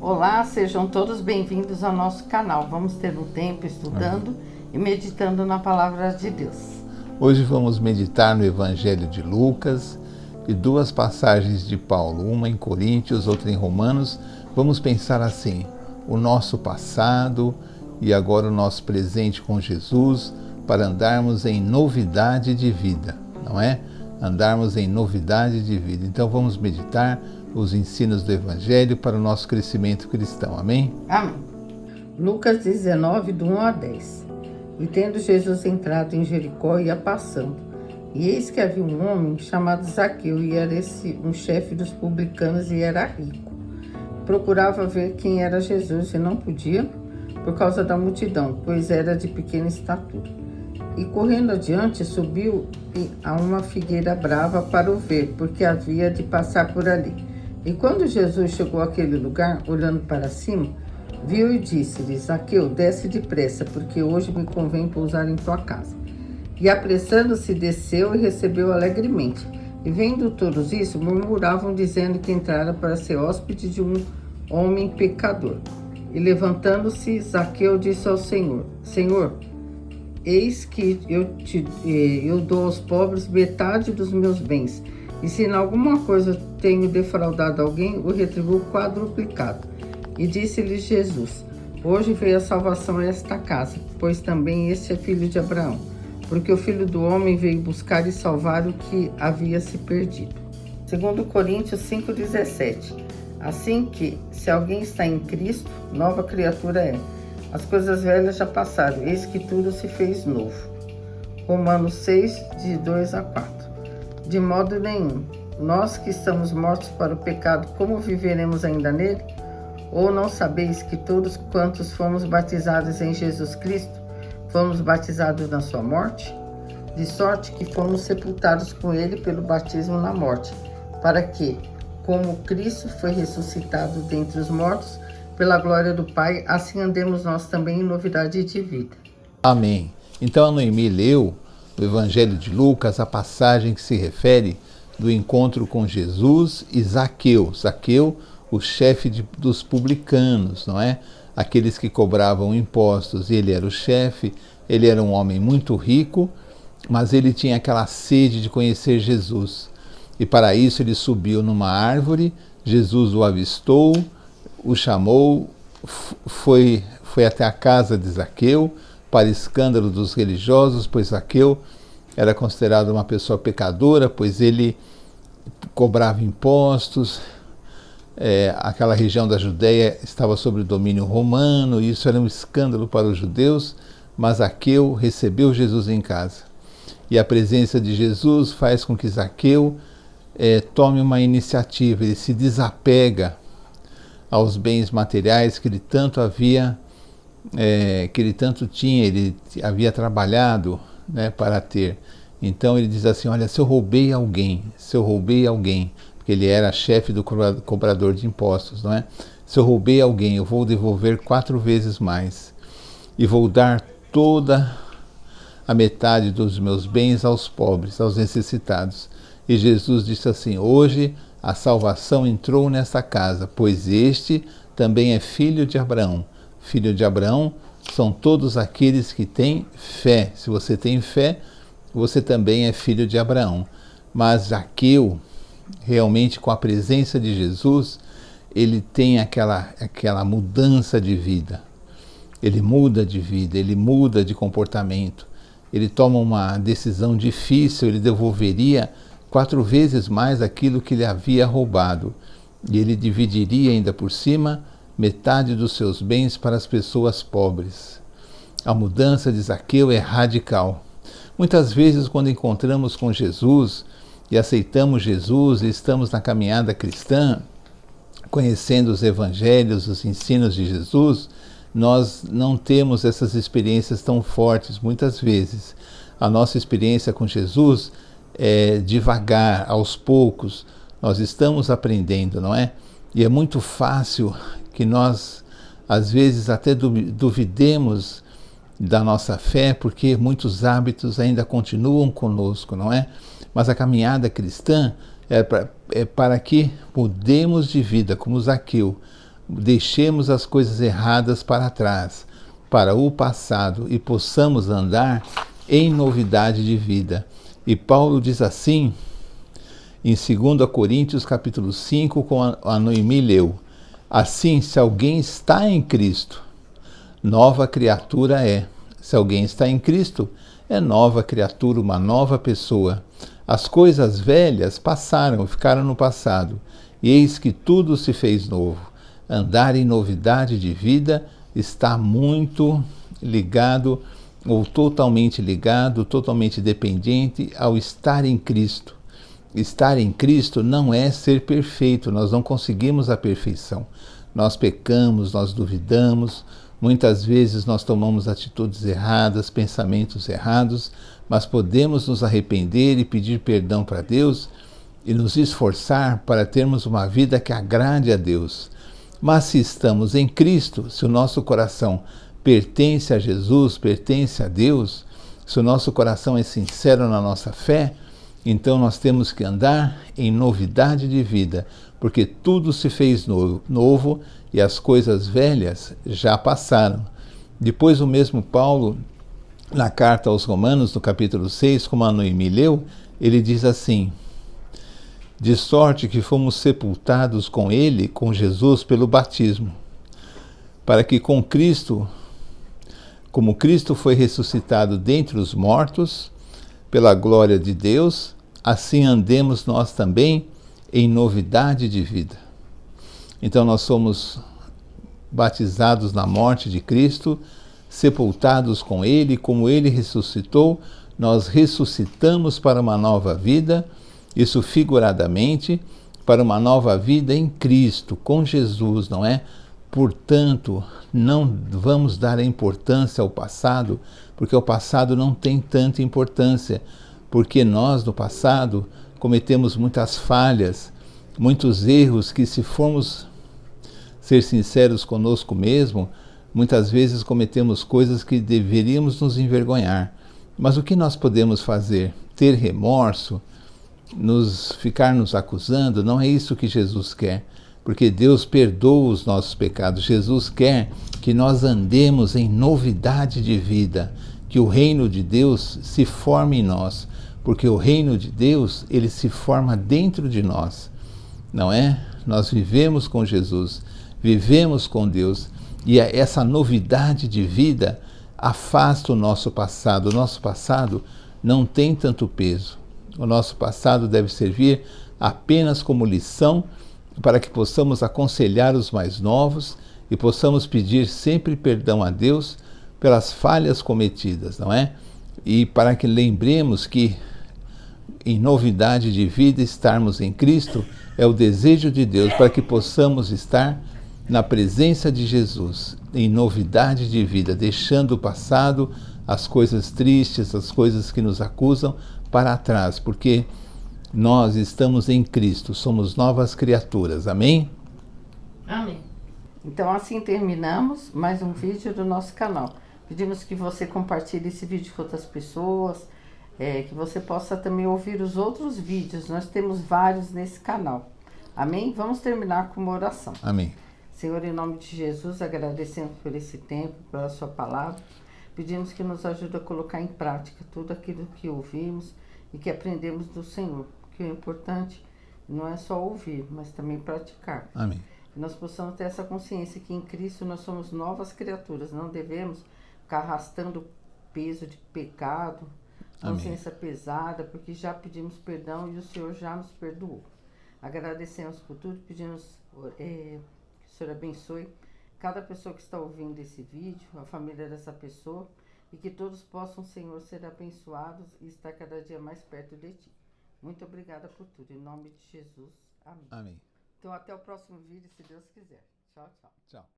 Olá, sejam todos bem-vindos ao nosso canal. Vamos ter um tempo estudando e meditando na Palavra de Deus. Hoje vamos meditar no Evangelho de Lucas e duas passagens de Paulo, uma em Coríntios, outra em Romanos. Vamos pensar assim, o nosso passado e agora o nosso presente com Jesus, para andarmos em novidade de vida, não é? Andarmos em novidade de vida. Então vamos meditar os ensinos do Evangelho para o nosso crescimento cristão. Amém? Amém. Lucas 19, do 1 a 10. E tendo Jesus entrado em Jericó, ia passando. E eis que havia um homem chamado Zaqueu, e era esse um chefe dos publicanos, e era rico. Procurava ver quem era Jesus, e não podia, por causa da multidão, pois era de pequena estatura. E correndo adiante, subiu a uma figueira brava para o ver, porque havia de passar por ali. E quando Jesus chegou àquele lugar, olhando para cima, viu e disse-lhe: Zaqueu, desce depressa, porque hoje me convém pousar em tua casa. E apressando-se, desceu e recebeu alegremente. E vendo todos isso, murmuravam, dizendo que entrara para ser hóspede de um homem pecador. E levantando-se, Zaqueu disse ao Senhor: Senhor, eis que eu dou aos pobres metade dos meus bens, e se em alguma coisa tenho defraudado alguém, o retribuo quadruplicado. E disse-lhe Jesus: Hoje veio a salvação a esta casa, pois também este é filho de Abraão, porque o Filho do Homem veio buscar e salvar o que havia se perdido. 2 Coríntios 5,17. Assim que, se alguém está em Cristo, nova criatura é. As coisas velhas já passaram, eis que tudo se fez novo. Romanos 6, de 2 a 4. De modo nenhum, nós que estamos mortos para o pecado, como viveremos ainda nele? Ou não sabeis que todos quantos fomos batizados em Jesus Cristo, fomos batizados na sua morte? De sorte que fomos sepultados com ele pelo batismo na morte, para que, como Cristo foi ressuscitado dentre os mortos, pela glória do Pai, assim andemos nós também em novidade de vida. Amém. Então a Noemi leu no Evangelho de Lucas a passagem que se refere do encontro com Jesus e Zaqueu. Zaqueu, o chefe dos publicanos, não é? Aqueles que cobravam impostos. Ele era o chefe, ele era um homem muito rico, mas ele tinha aquela sede de conhecer Jesus. E para isso ele subiu numa árvore, Jesus o avistou, o chamou, foi até a casa de Zaqueu, para escândalo dos religiosos, pois Zaqueu era considerado uma pessoa pecadora, pois ele cobrava impostos. Aquela região da Judéia estava sob o domínio romano, e isso era um escândalo para os judeus, mas Zaqueu recebeu Jesus em casa. E a presença de Jesus faz com que Zaqueu tome uma iniciativa, ele se desapega aos bens materiais que ele tanto tinha, ele havia trabalhado, né, para ter. Então ele diz assim: olha, se eu roubei alguém, porque ele era chefe do cobrador de impostos, não é? Se eu roubei alguém, eu vou devolver 4 vezes mais, e vou dar toda a metade dos meus bens aos pobres, aos necessitados. E Jesus disse assim: hoje a salvação entrou nesta casa, pois este também é filho de Abraão. Filho de Abraão são todos aqueles que têm fé. Se você tem fé, você também é filho de Abraão. Mas Zaqueu, realmente com a presença de Jesus, ele tem aquela mudança de vida. Ele muda de vida, ele muda de comportamento. Ele toma uma decisão difícil, ele devolveria 4 vezes mais aquilo que ele havia roubado. E ele dividiria ainda por cima metade dos seus bens para as pessoas pobres. A mudança de Zaqueu é radical. Muitas vezes, quando encontramos com Jesus e aceitamos Jesus e estamos na caminhada cristã, conhecendo os evangelhos, os ensinos de Jesus, nós não temos essas experiências tão fortes. Muitas vezes a nossa experiência com Jesus é devagar, aos poucos. Nós estamos aprendendo, não é? E é muito fácil que nós, às vezes, até duvidemos da nossa fé, porque muitos hábitos ainda continuam conosco, não é? Mas a caminhada cristã é para que mudemos de vida, como Zaqueu, deixemos as coisas erradas para trás, para o passado, e possamos andar em novidade de vida. E Paulo diz assim, em 2 Coríntios capítulo 5, como a Noemi leu: assim, se alguém está em Cristo, nova criatura é. Se alguém está em Cristo, é nova criatura, uma nova pessoa. As coisas velhas passaram, ficaram no passado, e eis que tudo se fez novo. Andar em novidade de vida está muito ligado, ou totalmente ligado, totalmente dependente ao estar em Cristo. Estar em Cristo não é ser perfeito, nós não conseguimos a perfeição. Nós pecamos, nós duvidamos, muitas vezes nós tomamos atitudes erradas, pensamentos errados, mas podemos nos arrepender e pedir perdão para Deus e nos esforçar para termos uma vida que agrade a Deus. Mas se estamos em Cristo, se o nosso coração pertence a Jesus, pertence a Deus, se o nosso coração é sincero na nossa fé, então nós temos que andar em novidade de vida, porque tudo se fez novo e as coisas velhas já passaram. Depois o mesmo Paulo, na carta aos Romanos, no capítulo 6, como a Noemi leu, ele diz assim: de sorte que fomos sepultados com ele, com Jesus, pelo batismo, para que com Cristo, como Cristo foi ressuscitado dentre os mortos, pela glória de Deus, assim andemos nós também em novidade de vida. Então nós somos batizados na morte de Cristo, sepultados com Ele, como Ele ressuscitou, nós ressuscitamos para uma nova vida, isso figuradamente, para uma nova vida em Cristo, com Jesus, não é? Portanto, não vamos dar a importância ao passado, porque o passado não tem tanta importância, porque nós, no passado, cometemos muitas falhas, muitos erros que, se formos ser sinceros conosco mesmo, muitas vezes cometemos coisas que deveríamos nos envergonhar. Mas o que nós podemos fazer? Ter remorso? Ficar nos acusando? Não é isso que Jesus quer. Porque Deus perdoa os nossos pecados. Jesus quer que nós andemos em novidade de vida, que o reino de Deus se forme em nós, porque o reino de Deus, ele se forma dentro de nós, não é? Nós vivemos com Jesus, vivemos com Deus, e essa novidade de vida afasta o nosso passado. O nosso passado não tem tanto peso. O nosso passado deve servir apenas como lição, para que possamos aconselhar os mais novos e possamos pedir sempre perdão a Deus pelas falhas cometidas, não é? E para que lembremos que em novidade de vida estarmos em Cristo é o desejo de Deus, para que possamos estar na presença de Jesus, em novidade de vida, deixando o passado, as coisas tristes, as coisas que nos acusam para trás, porque nós estamos em Cristo, somos novas criaturas. Amém? Amém. Então assim terminamos mais um vídeo do nosso canal. Pedimos que você compartilhe esse vídeo com outras pessoas, que você possa também ouvir os outros vídeos. Nós temos vários nesse canal. Amém? Vamos terminar com uma oração. Amém. Senhor, em nome de Jesus, agradecemos por esse tempo, pela sua palavra. Pedimos que nos ajude a colocar em prática tudo aquilo que ouvimos e que aprendemos do Senhor. Que o importante não é só ouvir, mas também praticar. Amém. Que nós possamos ter essa consciência que em Cristo nós somos novas criaturas. Não devemos ficar arrastando peso de pecado, consciência pesada, porque já pedimos perdão e o Senhor já nos perdoou. Agradecemos por tudo, pedimos que o Senhor abençoe cada pessoa que está ouvindo esse vídeo, a família dessa pessoa, e que todos possam, Senhor, ser abençoados e estar cada dia mais perto de Ti. Muito obrigada por tudo. Em nome de Jesus. Amém. Amém. Então, até o próximo vídeo, se Deus quiser. Tchau, tchau. Tchau.